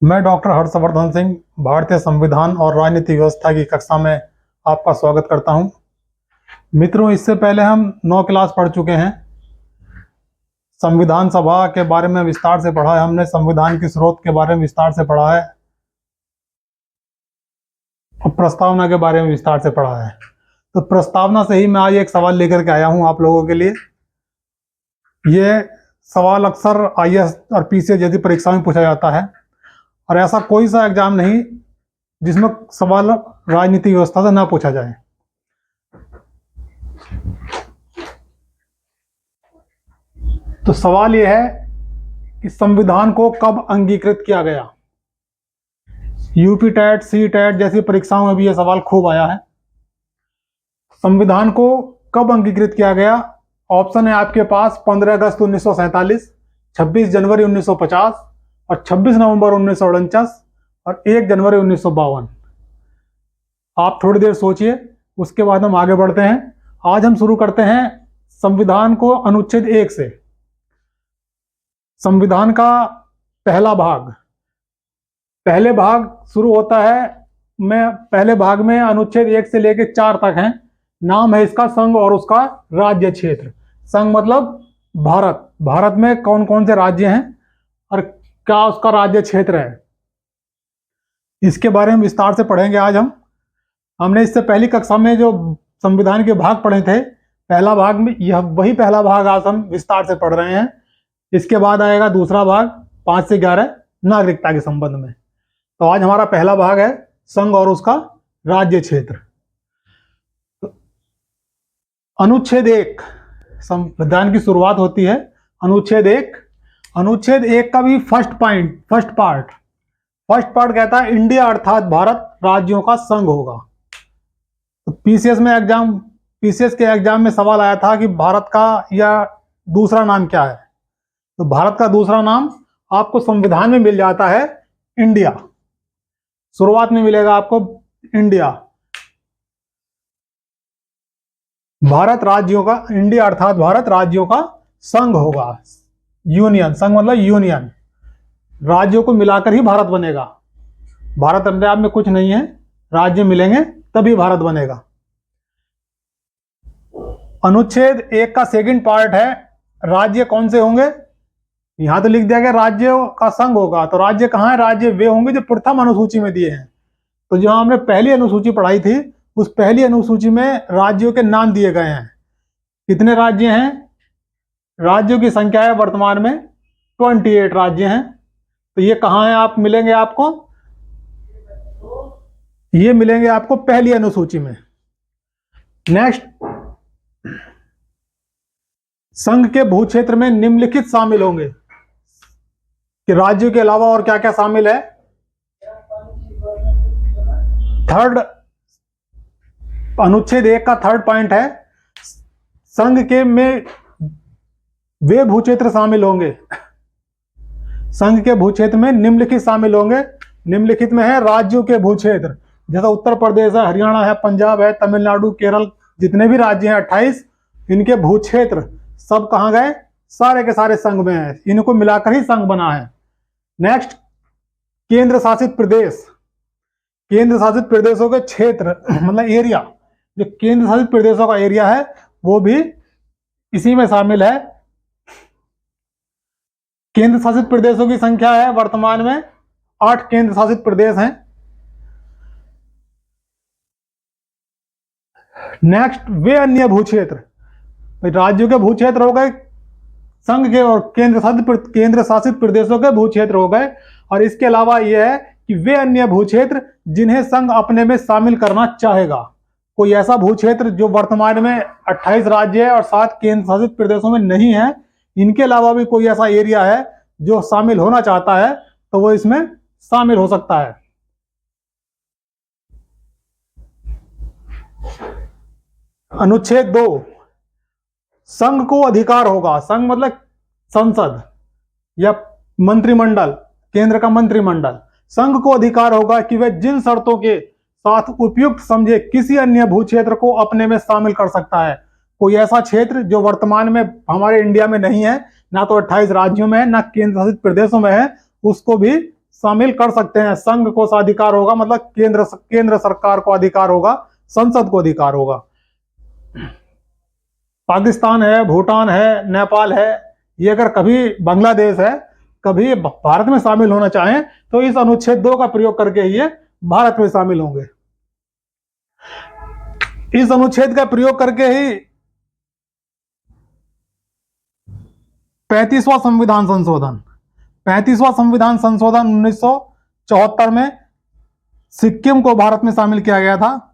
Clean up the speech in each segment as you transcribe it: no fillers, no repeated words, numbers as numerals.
मैं डॉक्टर हर्षवर्धन सिंह भारतीय संविधान और राजनीति व्यवस्था की कक्षा में आपका स्वागत करता हूं। मित्रों, इससे पहले हम 9 क्लास पढ़ चुके हैं। संविधान सभा के बारे में विस्तार से पढ़ा है हमने, संविधान की स्रोत के बारे में विस्तार से पढ़ा है और प्रस्तावना के बारे में विस्तार से पढ़ा है। तो प्रस्तावना से ही मैं आज एक सवाल लेकर के आया हूं आप लोगों के लिए। ये सवाल अक्सर आईएएस और पीसीएस जैसी परीक्षा में पूछा जाता है और ऐसा कोई सा एग्जाम नहीं जिसमें सवाल राजनीति व्यवस्था से ना पूछा जाए। तो सवाल यह है कि संविधान को कब अंगीकृत किया गया। यूपी टेट, सी टेट जैसी परीक्षाओं में भी यह सवाल खूब आया है। संविधान को कब अंगीकृत किया गया? ऑप्शन है आपके पास 15 अगस्त 1947, 26 जनवरी 1950 और 26 नवंबर 1949 और 1 जनवरी 1952। आप थोड़ी देर सोचिए, उसके बाद हम आगे बढ़ते हैं। आज हम शुरू करते हैं संविधान को अनुच्छेद 1 से। संविधान का पहला भाग, पहले भाग शुरू होता है पहले भाग में अनुच्छेद 1 से लेकर 4 तक है। नाम है इसका संघ और उसका राज्य क्षेत्र। संघ मतलब भारत, भारत में कौन कौन से राज्य हैं और क्या उसका राज्य क्षेत्र है, इसके बारे में विस्तार से पढ़ेंगे आज हम। हमने इससे पहली कक्षा में जो संविधान के भाग पढ़े थे, पहला भाग में यह वही पहला भाग आज हम विस्तार से पढ़ रहे हैं। इसके बाद आएगा दूसरा भाग 5 से 11 नागरिकता के संबंध में। तो आज हमारा पहला भाग है संघ और उसका राज्य क्षेत्र। अनुच्छेद 1, संविधान की शुरुआत होती है अनुच्छेद 1। अनुच्छेद 1 का भी फर्स्ट पार्ट कहता है इंडिया अर्थात भारत राज्यों का संघ होगा। तो पीसीएस के एग्जाम में सवाल आया था कि भारत का या दूसरा नाम क्या है। तो भारत का दूसरा नाम आपको संविधान में मिल जाता है इंडिया। शुरुआत में मिलेगा आपको इंडिया। भारत राज्यों का, इंडिया अर्थात भारत राज्यों का संघ होगा। यूनियन, संघ मतलब यूनियन, राज्यों को मिलाकर ही भारत बनेगा। भारत अपने आप में कुछ नहीं है, राज्य मिलेंगे तभी भारत बनेगा। अनुच्छेद 1 का सेकंड पार्ट है राज्य कौन से होंगे। यहां तो लिख दिया गया राज्यों का संघ होगा, तो राज्य कहां है? राज्य वे होंगे जो प्रथम अनुसूची में दिए हैं। तो जो हमने पहली अनुसूची पढ़ाई थी, उस पहली अनुसूची में राज्यों के नाम दिए गए हैं। कितने राज्य हैं? राज्यों की संख्या है वर्तमान में 28 राज्य हैं। तो ये कहां है? आप मिलेंगे आपको, ये मिलेंगे आपको पहली अनुसूची में। नेक्स्ट, संघ के भूक्षेत्र में निम्नलिखित शामिल होंगे कि राज्यों के अलावा और क्या क्या शामिल है। थर्ड, अनुच्छेद 1 का थर्ड पॉइंट है संघ के में वे भूक्षेत्र शामिल होंगे। संघ के भूक्षेत्र में निम्नलिखित शामिल होंगे। निम्नलिखित में है राज्यों के भूक्षेत्र, जैसा उत्तर प्रदेश है, हरियाणा है, पंजाब है, तमिलनाडु, केरल, जितने भी राज्य हैं 28, इनके भूक्षेत्र सब कहां गए? सारे के सारे संघ में है। इनको मिलाकर ही संघ बना है। नेक्स्ट, केंद्र शासित प्रदेश। केंद्र शासित प्रदेशों के क्षेत्र मतलब एरिया, जो केंद्र शासित प्रदेशों का एरिया है वो भी इसी में शामिल है। केंद्र शासित प्रदेशों की संख्या है वर्तमान में 8 केंद्र शासित प्रदेश हैं। नेक्स्ट, वे अन्य भूक्षेत्र। राज्यों के भूक्षेत्र हो गए, संघ के और केंद्र शासित प्रदेशों के भूक्षेत्र हो गए, और इसके अलावा यह है कि वे अन्य भूक्षेत्र जिन्हें संघ अपने में शामिल करना चाहेगा। कोई ऐसा भूक्षेत्र जो वर्तमान में 28 राज्य है और 7 केंद्र शासित प्रदेशों में नहीं है, इनके अलावा भी कोई ऐसा एरिया है जो शामिल होना चाहता है, तो वो इसमें शामिल हो सकता है। अनुच्छेद 2, संघ को अधिकार होगा। संघ मतलब संसद या मंत्रिमंडल, केंद्र का मंत्रिमंडल। संघ को अधिकार होगा कि वह जिन शर्तों के साथ उपयुक्त समझे किसी अन्य भूक्षेत्र को अपने में शामिल कर सकता है। कोई ऐसा क्षेत्र जो वर्तमान में हमारे इंडिया में नहीं है, ना तो 28 राज्यों में है, ना केंद्र शासित प्रदेशों में है, उसको भी शामिल कर सकते हैं। संघ को अधिकार होगा, मतलब केंद्र सरकार को अधिकार होगा, संसद को अधिकार होगा। पाकिस्तान है, भूटान है, नेपाल है, ये अगर कभी बांग्लादेश है, कभी भारत में शामिल होना चाहें तो इस अनुच्छेद 2 का प्रयोग करके ये भारत में शामिल होंगे। इस अनुच्छेद का प्रयोग करके ही 35वां संविधान संशोधन 1974 में सिक्किम को भारत में शामिल किया गया था।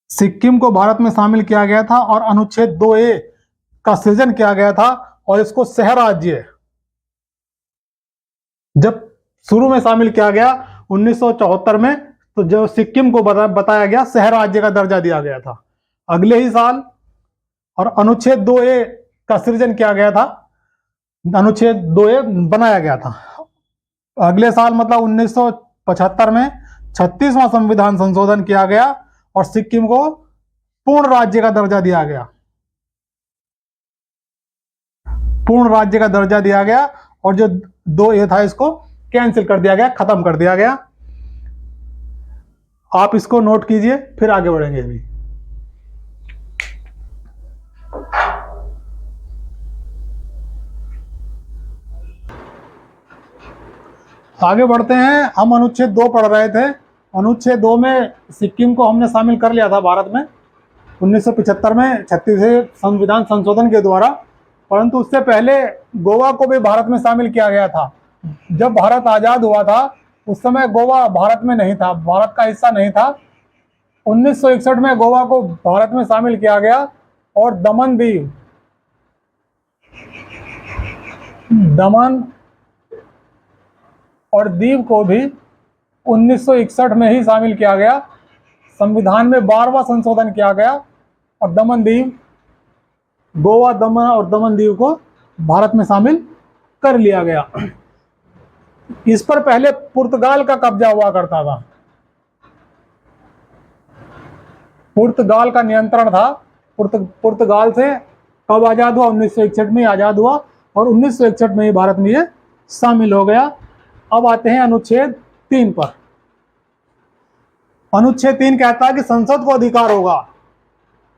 सिक्किम को भारत में शामिल किया गया था और अनुच्छेद 2A का सृजन किया गया था और इसको सह राज्य जब शुरू में शामिल किया गया 1974 में, तो जो सिक्किम को बताया गया सह राज्य का दर्जा दिया गया था अगले ही साल, और अनुच्छेद 2A का सृजन किया गया था, अनुच्छेद 2A बनाया गया था अगले साल, मतलब 1975 में 36वां संविधान संशोधन किया गया और सिक्किम को पूर्ण राज्य का दर्जा दिया गया, पूर्ण राज्य का दर्जा दिया गया और जो 2A था इसको कैंसिल कर दिया गया, खत्म कर दिया गया। आप इसको नोट कीजिए, फिर आगे बढ़ेंगे। अभी आगे बढ़ते हैं। हम अनुच्छेद 2 पढ़ रहे थे। अनुच्छेद 2 में सिक्किम को हमने शामिल कर लिया था भारत में 1975 में 36वें संविधान संशोधन के द्वारा, परंतु उससे पहले गोवा को भी भारत में शामिल किया गया था। जब भारत आजाद हुआ था उस समय गोवा भारत में नहीं था, भारत का हिस्सा नहीं था। 1961 में गोवा को भारत में शामिल किया गया और दमन और दीव को भी 1961 में ही शामिल किया गया। संविधान में 12वां संशोधन किया गया और गोवा, दमन और दमन दीव को भारत में शामिल कर लिया गया। इस पर पहले पुर्तगाल का कब्जा हुआ करता था, पुर्तगाल का नियंत्रण था। पुर्तगाल से कब आजाद हुआ? 1961 में आजाद हुआ और 1961 में ही भारत में ये शामिल हो गया। अब आते हैं अनुच्छेद 3 पर। अनुच्छेद 3 कहता है कि संसद को अधिकार होगा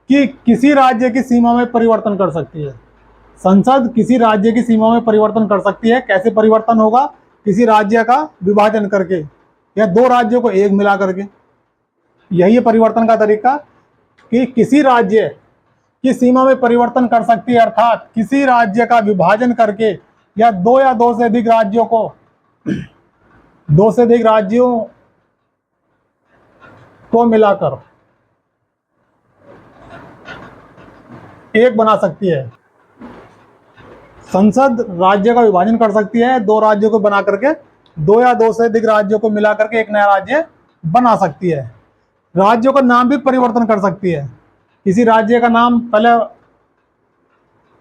कि किसी राज्य की सीमा में परिवर्तन कर सकती है। संसद किसी राज्य की सीमा में परिवर्तन कर सकती है। कैसे परिवर्तन होगा? किसी राज्य का विभाजन करके या 2 राज्यों को एक मिला करके। यही है परिवर्तन का तरीका कि किसी राज्य की सीमा में परिवर्तन कर सकती है, अर्थात किसी राज्य का विभाजन करके या 2 से अधिक राज्यों को 2 से अधिक राज्यों को मिलाकर एक बना सकती है। संसद राज्य का विभाजन कर सकती है, 2 राज्यों को बना करके 2 से अधिक राज्यों को मिला करके एक नया राज्य बना सकती है। राज्यों का नाम भी परिवर्तन कर सकती है। किसी राज्य का नाम, पहले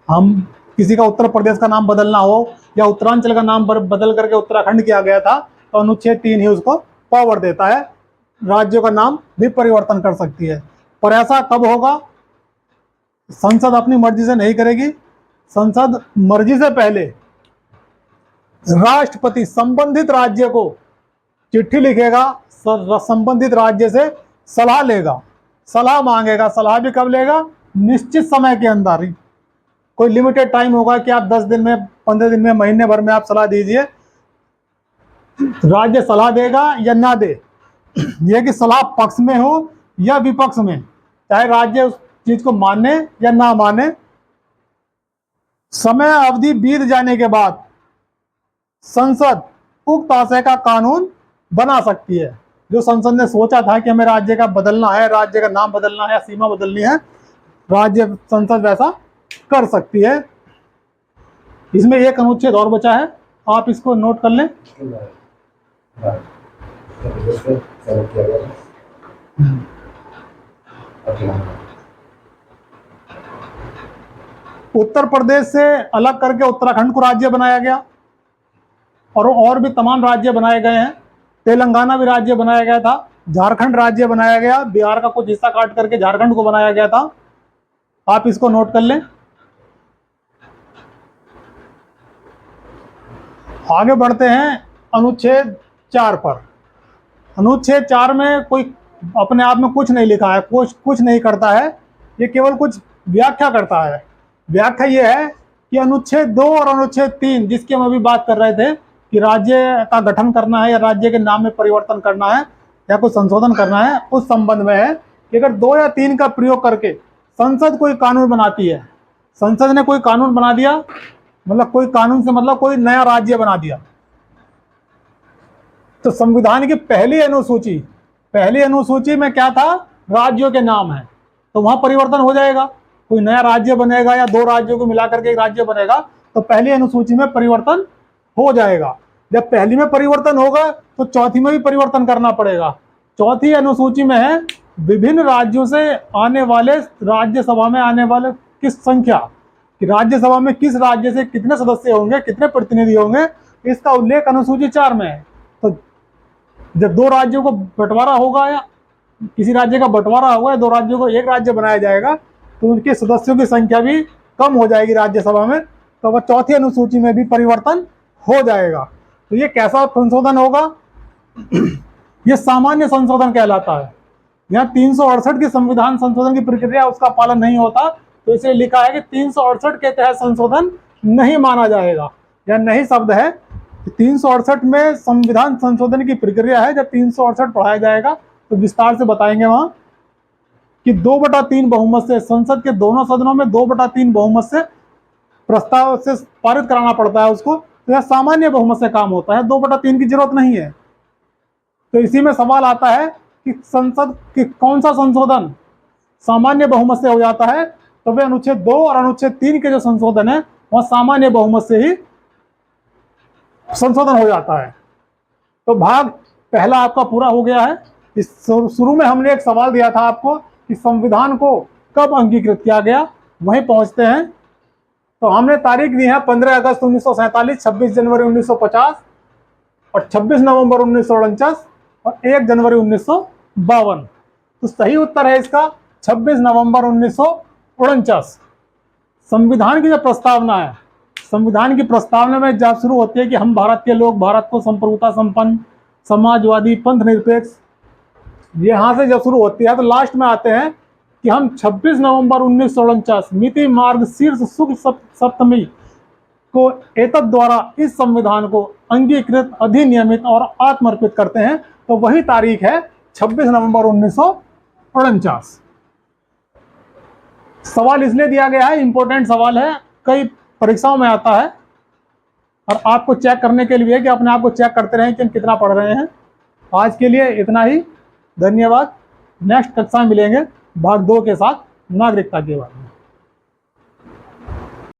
हम किसी का उत्तर प्रदेश का नाम बदलना हो या उत्तरांचल का नाम बदल करके उत्तराखंड किया गया था, तो अनुच्छेद 3 ही उसको पावर देता है, राज्यों का नाम भी परिवर्तन कर सकती है। पर ऐसा कब होगा? संसद अपनी मर्जी से नहीं करेगी। संसद मर्जी से पहले राष्ट्रपति संबंधित राज्य को चिट्ठी लिखेगा, संबंधित राज्य से सलाह लेगा, सलाह मांगेगा। सलाह भी कब लेगा? निश्चित समय के अंदर। कोई लिमिटेड टाइम होगा कि आप 10 दिन में, 15 दिन में, महीने भर में आप सलाह दीजिए। राज्य सलाह देगा या ना दे, यह कि सलाह पक्ष में हो या विपक्ष में, चाहे राज्य उस चीज को माने या ना माने, समय अवधि बीत जाने के बाद संसद उक्त आशय का कानून बना सकती है। जो संसद ने सोचा था कि हमें राज्य का बदलना है, राज्य का नाम बदलना है, सीमा बदलनी है, राज्य संसद वैसा कर सकती है। इसमें एक अनुच्छेद और बचा है, आप इसको नोट कर लें। उत्तर प्रदेश से अलग करके उत्तराखंड को राज्य बनाया गया और भी तमाम राज्य बनाए गए हैं। तेलंगाना भी राज्य बनाया गया था, झारखंड राज्य बनाया गया, बिहार का कुछ हिस्सा काट करके झारखंड को बनाया गया था। आप इसको नोट कर लें। आगे बढ़ते हैं अनुच्छेद 4 पर। अनुच्छेद 4 में कोई अपने आप में कुछ नहीं लिखा है, कुछ नहीं करता है, ये केवल कुछ व्याख्या करता है। व्याख्या ये है कि अनुच्छेद 2 और अनुच्छेद 3 जिसकी हम अभी बात कर रहे थे कि राज्य का गठन करना है या राज्य के नाम में परिवर्तन करना है या कोई संशोधन करना है, उस संबंध में है कि अगर 2 या 3 का प्रयोग करके संसद कोई कानून बनाती है, संसद ने कोई कानून बना दिया, मतलब कोई कानून से मतलब कोई नया राज्य बना दिया, तो संविधान की पहली अनुसूची में क्या था, राज्यों के नाम है, तो वहां परिवर्तन हो जाएगा। कोई नया राज्य बनेगा या 2 राज्यों को मिलाकर के एक राज्य बनेगा तो पहली अनुसूची में परिवर्तन हो जाएगा। जब पहली में परिवर्तन होगा तो चौथी में भी परिवर्तन करना पड़ेगा। चौथी अनुसूची में है विभिन्न राज्यों से आने वाले, राज्यसभा में आने वाले किस संख्या कि राज्यसभा में किस राज्य से कितने सदस्य होंगे, कितने प्रतिनिधि होंगे, इसका उल्लेख अनुसूची 4 में है। तो जब 2 राज्यों को बंटवारा होगा या किसी राज्य का बंटवारा होगा या 2 राज्यों को एक राज्य बनाया जाएगा तो उनके सदस्यों की संख्या भी कम हो जाएगी राज्यसभा में, तो वह चौथी अनुसूची में भी परिवर्तन हो जाएगा। तो ये कैसा संशोधन होगा? ये सामान्य संशोधन कहलाता है। यहाँ 368 की संविधान संशोधन की प्रक्रिया उसका पालन नहीं होता, तो इसलिए लिखा है कि 368 के तहत संशोधन नहीं माना जाएगा। या नहीं शब्द है 368 में संविधान संशोधन की प्रक्रिया है। जब 368 पढ़ाया जाएगा तो विस्तार से बताएंगे वहां कि 2/3 बहुमत से संसद के दोनों सदनों में 2/3 बहुमत से प्रस्ताव से पारित कराना पड़ता है उसको, तो यह सामान्य बहुमत से काम होता है, 2/3 की जरूरत नहीं है। तो इसी में सवाल आता है कि संसद की कौन सा संशोधन सामान्य बहुमत से हो जाता है, तो वे अनुच्छेद 2 और अनुच्छेद 3 के जो संशोधन है वह सामान्य बहुमत से ही संशोधन हो जाता है। तो भाग पहला आपका पूरा हो गया है। इस शुरू में हमने एक सवाल दिया था आपको कि संविधान को कब अंगीकृत किया गया, वहीं पहुंचते हैं। तो हमने तारीख दी है 15 अगस्त 1947, 26 जनवरी 1950 और 26 नवंबर 1949 और 1 जनवरी 1952। तो सही उत्तर है इसका 26 नवंबर 1949। संविधान की जो प्रस्तावना है, संविधान की प्रस्तावना में जब शुरू होती है कि हम भारत के लोग भारत को संप्रभुता संपन्न, समाजवादी, पंथ निरपेक्ष, यहाँ से जब शुरू होती है तो लास्ट में आते हैं कि हम 26 नवंबर 1949 मिति मार्ग शीर्ष शुक्ल सप्तमी को एतद द्वारा इस संविधान को अंगीकृत, अधिनियमित और आत्मर्पित करते हैं। तो वही तारीख है 26 नवंबर 1949। सवाल इसलिए दिया गया है, इंपॉर्टेंट सवाल है, कई परीक्षाओं में आता है और आपको चेक करने के लिए कि अपने आप को चेक करते रहें कि हम कितना पढ़ रहे हैं। आज के लिए इतना ही, धन्यवाद। नेक्स्ट कक्षा में मिलेंगे भाग 2 के साथ नागरिकता के बारे में।